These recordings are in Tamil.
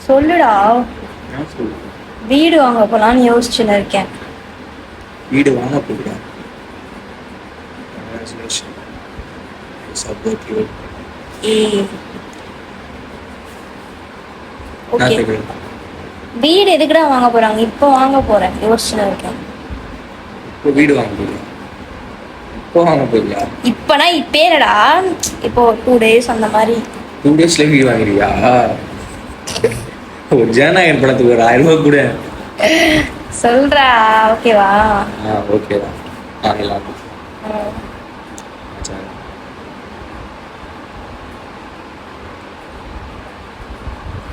சொல்லுடா. என்ன சொல்லு? வீடு வாங்க போலான்னு யோசிச்சுன்னு இருக்கேன். வீடு வாங்க போகிறேன். Congratulations. I support you. ஏய் ஓகே. என்னத்துக்கு? வீடு எதுக்குடா வாங்க போறாங்க? இப்போ வாங்க போறேன் யோசிச்சுன்னு இருக்கேன். இப்போ வீடு வாங்க போறியா? இப்போ வாங்க போறியா? இப்பனா இப்பேடா, இப்போ 2 days அந்த மாதிரி. 2 daysல வீடு வாங்குறியா? ஒரு ஜனநாயகன் படத்துக்கு ஒரு 1000 ரூபாய் கூட. சொல்றா ஓகேவா? ஓகே தான் வாங்கலாம்.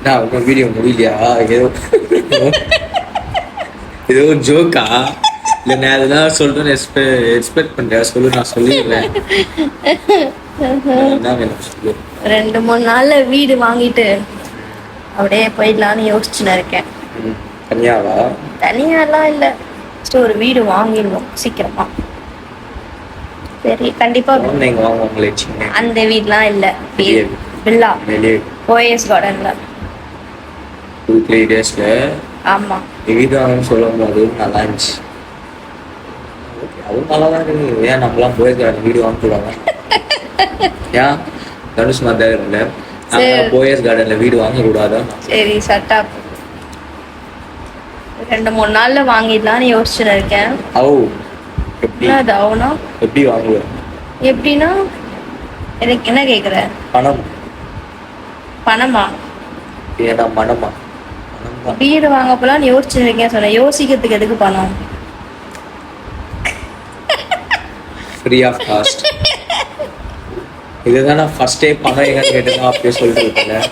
நான் உங்க வீடியோ முடியலையா? ஏதோ ஒரு ஜோக்கா இல்லை? நான் அதெல்லாம் சொல்றேன்னு எக்ஸ்பெக்ட் பண்றேன். சொல்லு, நான் சொல்லிடுறேன். என்ன வேணும் சொல்லு. 2-3 நாள்ல வீடு வாங்கிட்டு அப்படியே போயிடலான்னு யோசிச்சுன்னு இருக்கேன். தனியாவா? தனியாலாம் இல்லை, ஒரு வீடு வாங்கிடணும் சீக்கிரமா. சரி கண்டிப்பா. நீங்க வாங்குவாங்களே சின்ன அந்த வீடுலாம் இல்லை, வெளியே வில்லா வெளியே ஓஎஸ் கார்டன்ல. 2-3 daysல ஆமா. வீடு வாங்கன்னு சொல்லும் போது நல்லா இருந்துச்சு. அதுவும் நல்லா தான் இருக்கு. ஏன் நம்மளாம் போயிருக்காரு வீடு வாங்க கூடாது? ஏன் தனுஷ் மாதிரி இல்லை, போயஸ் கார்டன்ல வீடு வாங்க கூடாதா? சரி சட்டா. 2-3 நாள்ல வாங்கிடலான்னு யோசிச்சுன்னு இருக்கேன். எப்படி அது ஆகுனா எப்படி வாங்குவேன்? எப்படின்னா எனக்கு என்ன கேக்குற? பணம். பணமா? ஏன்னா மனமா? பணம் தான். வீடு வாங்க போலான்னு யோசிச்சுன்னு இருக்கேன் சொன்னேன். யோசிக்கிறதுக்கு எதுக்கு பணம்? Free of cost. இதுதான் நான் ஃபர்ஸ்டே பணம் எங்க கேட்டேன் அப்பயே சொல்லிட்டு இருக்கேன்.